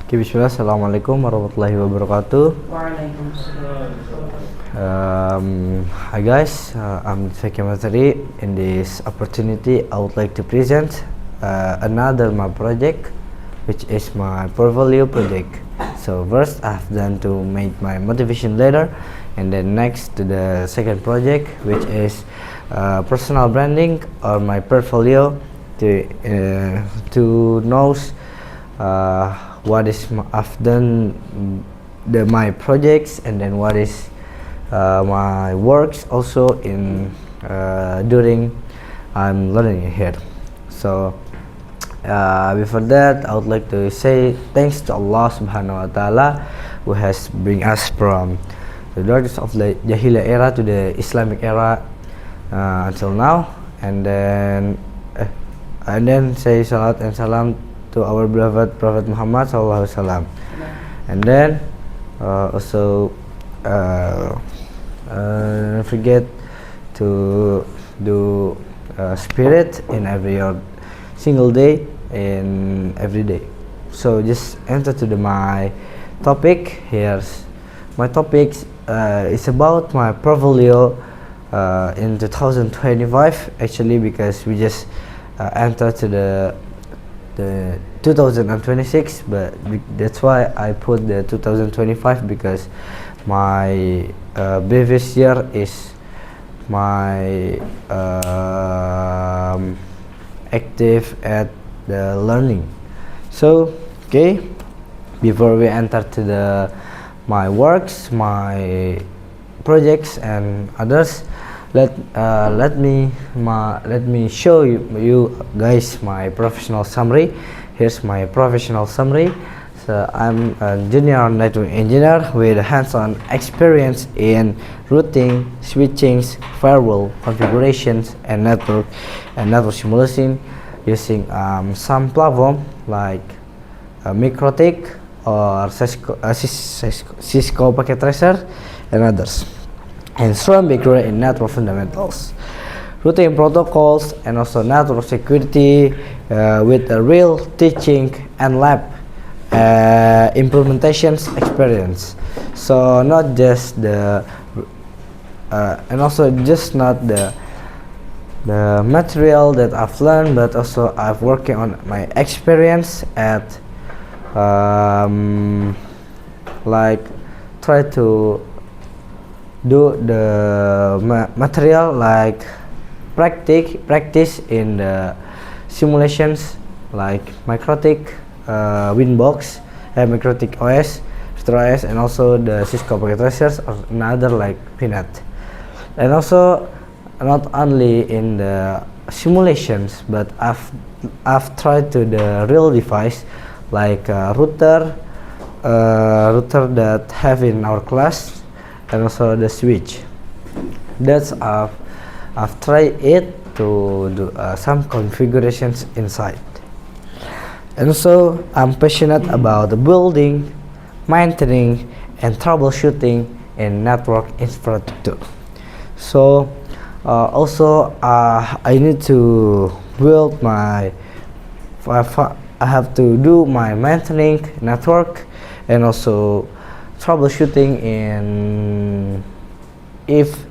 Bismillah, Assalamualaikum warahmatullahi wabarakatuh. Hi guys, I'm Zaki Mazari. In this opportunity, I would like to present another my project, which is my portfolio project. So first, I've done to make my motivation letter, and then next to the second project, which is personal branding or my portfolio to know what is I've done my projects, and then what is my works also in during I'm learning here. So before that, I would like to say thanks to Allah Subhanahu wa Taala, who has bring us from the darkness of the Jahiliyah era to the Islamic era until now, and then say salat and salam to our beloved Prophet Muhammad SAW. And then also forget to do spirit in every single day in every day. So just enter to my topic. Here's my topics. It's about my portfolio in 2025, actually, because we just enter to the 2026, but that's why I put the 2025, because my previous year is my active at the learning. So okay, before we enter to my works, my projects and others, let me show you guys my professional summary. Here's my professional summary. So I'm a junior network engineer with hands-on experience in routing, switching, firewall configurations, and network simulation using some platform like MikroTik or Cisco Packet Tracer and others, and strong background in network fundamentals, routing protocols, and also network security with a real teaching and lab implementations experience. So not just the and also just not the material that I've learned, but also I've working on my experience at like try to do the material like practice in the simulations like MikroTik, Winbox, MikroTik OS, VirtualOS, and also the Cisco Packet Tracers or another like Pinet. And also not only in the simulations, but I've tried to the real device like router that have in our class, and also the switch. That's I've tried it to do some configurations inside. And also I'm passionate about the building, maintaining, and troubleshooting in network infrastructure. So also I need to build my I have to do my maintaining network, and also troubleshooting in if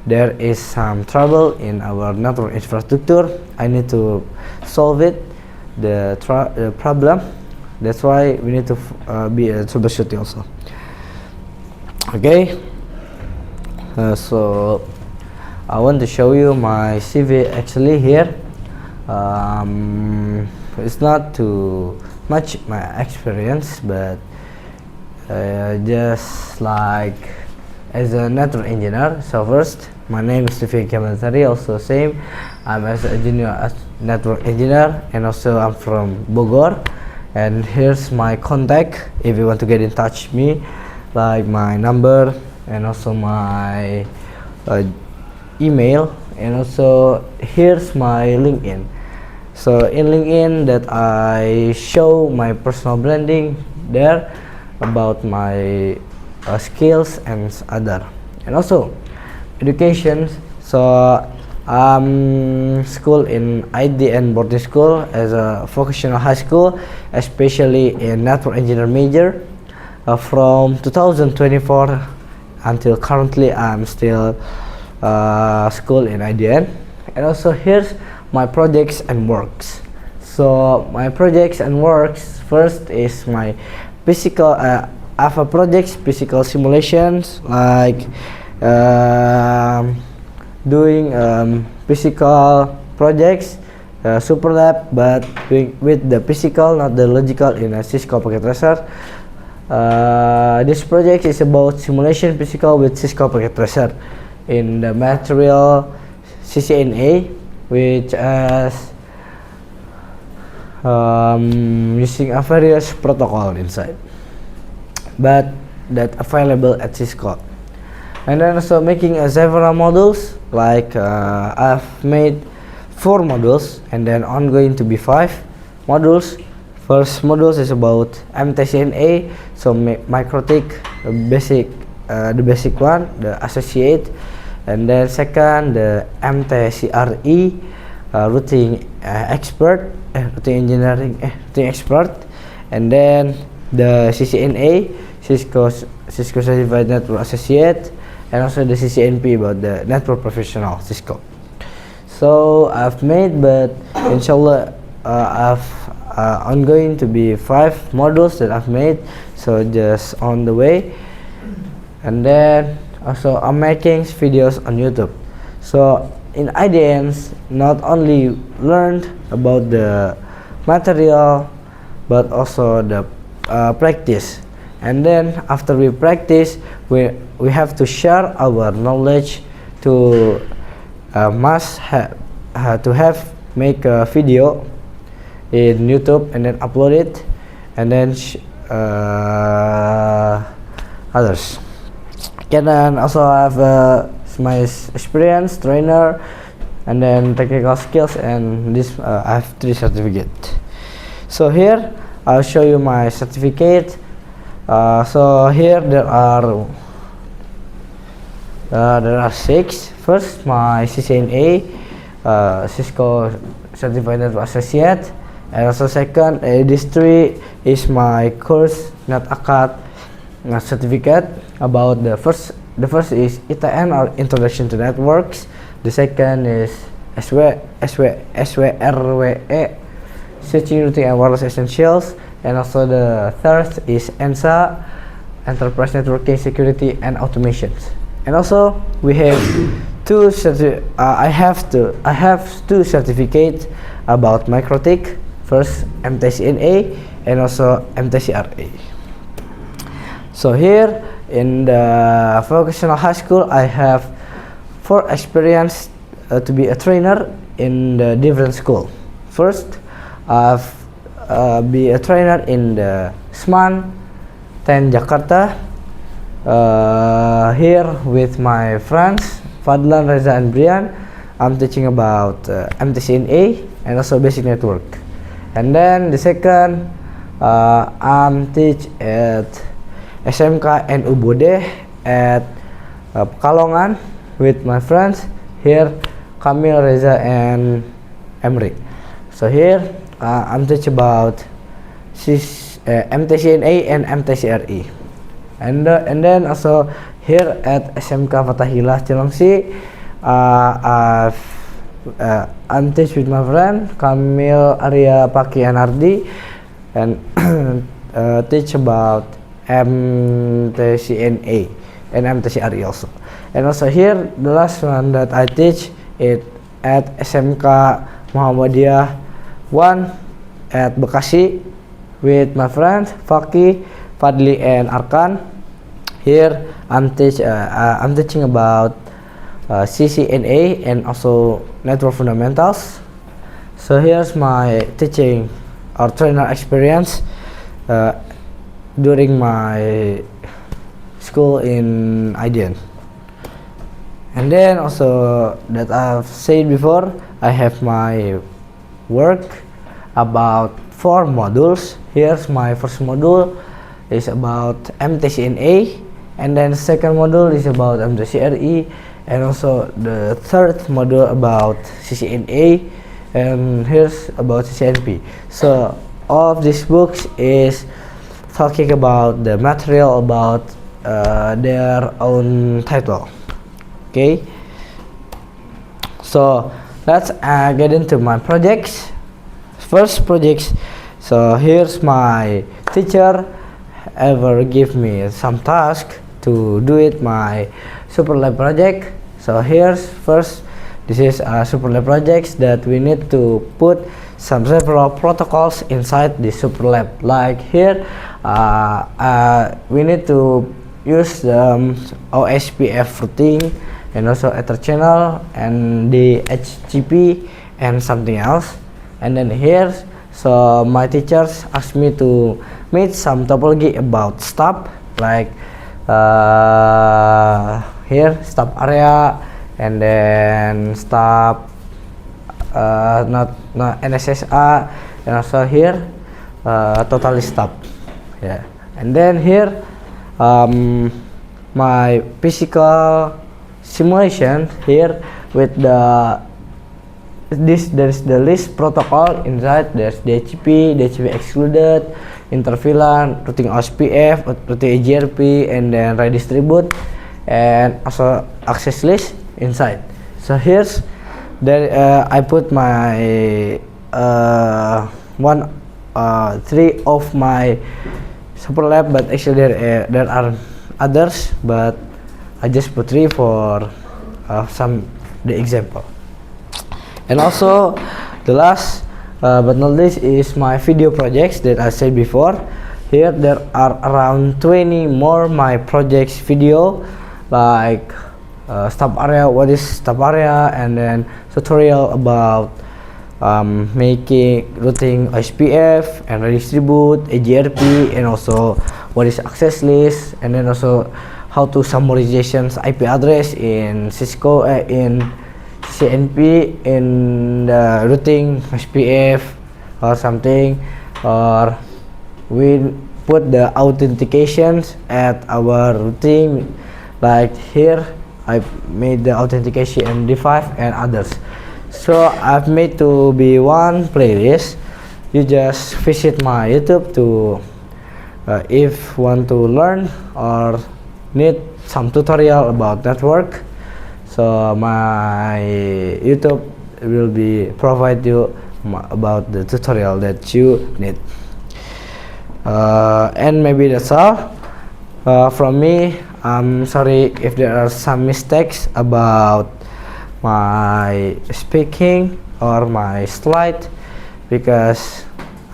there is some trouble in our network infrastructure, I need to solve it the problem. That's why we need to be a troubleshooting also. Okay, so I want to show you my CV actually here. It's not too much my experience, but just like as a network engineer. So first, my name is Zaki Mazari, also same. I'm as a junior network engineer, and also I'm from Bogor. And here's my contact if you want to get in touch with me, like my number and also my email, and also here's my LinkedIn. So in LinkedIn that I show my personal branding there about my skills and other, and also education. So school in IDN boarding school as a vocational high school, especially in network engineer major. From 2024 until currently, I'm still school in IDN. And also here's my projects and works. So my projects and works, first is my physical AFA projects, physical simulations, like doing physical projects, super lab, but doing with the physical, not the logical, in a Cisco Packet Tracer. This project is about simulation physical with Cisco Packet Tracer in the material CCNA, which is using a various protocol inside, but that available at Cisco. And then also making several modules, like I've made 4 modules, and then on going to be 5 modules. First modules is about MTCNA, so MikroTik, the basic one, the associate, and then second the MTCRE, routing expert, routing engineering, routing expert, and then the CCNA, Cisco Certified Network Associate, and also the CCNP about the Network Professional Cisco. So I've made, but inshallah I've ongoing to be 5 modules that I've made, so just on the way. And then also I'm making videos on YouTube. So in IDNs, not only learned about the material, but also the practice. And then after we practice, we have to share our knowledge to make a video in YouTube and then upload it, and then others. And then also I have my experience, trainer, and then technical skills, and this I have 3 certificates. So here I'll show you my certificate. So here there are 6. First, my CCNA, Cisco Certified Network Associate, and also second, this 3 is my course Net Akad certificate. About the first is ITN, or Introduction to Networks. The second is SWRWE, Security and Wireless Essentials, and also the third is ENSA, Enterprise Networking Security and Automations. And also we have I have 2 certificates about MikroTik. First MTCNA and also MTCRA. So here in the vocational high school, I have 4 experience to be a trainer in the different school. First, I've be a trainer in the SMAN 10 Jakarta. Here with my friends Fadlan, Reza, and Brian, I'm teaching about MTCNA and also basic network. And then the second, I'm teach at SMK NU Bode at Pekalongan with my friends here, Kamil, Reza, and Emri. So here I'm teach about MTCNA and MTCRE. And then also here at SMK Fatahillah Cilengsi, I'm teach with my friend Kamil, Arya, Paki, and Ardi, and teach about MTCNA and MTCRE also. And also here the last one that I teach it at SMK Muhammadiyah 1 at Bekasi with my friends Faki, Fadli, and Arkan. Here I'm teaching about CCNA and also network fundamentals. So here's my teaching or trainer experience during my school in IDN. And then also that I've said before, I have my work about 4 modules. Here's my first module is about MTCNA, and then second module is about MTCRE, and also the third module about CCNA, and here's about CCNP. So all of these books is talking about the material about their own title. Okay, so let's get into my projects. First projects. So here's my teacher ever give me some task to do it my super lab project. So here's first, this is a super lab projects that we need to put some several protocols inside the super lab. Like here we need to use the OSPF routing and also Ether channel and the HTTP and something else. And then here, so my teachers asked me to make some topology about stop, like here stop area, and then stop not NSSA, and also here totally stop. Yeah, and then here my physical simulation here with there's the list protocol inside. There's DHCP excluded, interVLAN, routing OSPF, routing AGRP, and then redistribute, and also access list inside. So here's there I put my three of my super lab, but actually there are others, but I just put three for the example. And also the last but not least is my video projects that I said before. Here there are around 20 more my projects video, like stop area, what is stop area, and then tutorial about making routing OSPF and redistribute AGRP, and also what is access list, and then also how to summarizations IP address in Cisco in CNP in the routing SPF or something, or we put the authentications at our routing, like here I made the authentication MD5 and others. So I've made to be one playlist. You just visit my YouTube to if want to learn or need some tutorial about network. So my YouTube will be provide you about the tutorial that you need. And maybe that's all from me. I'm sorry if there are some mistakes about my speaking or my slide, because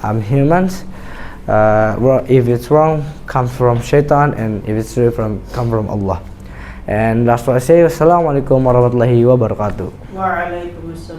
I'm humans. If it's wrong, comes from Shaitan, and if it's true, come from Allah. And last what I say, wassalamualaikum warahmatullahi wabarakatuh. Waalaikumsalam.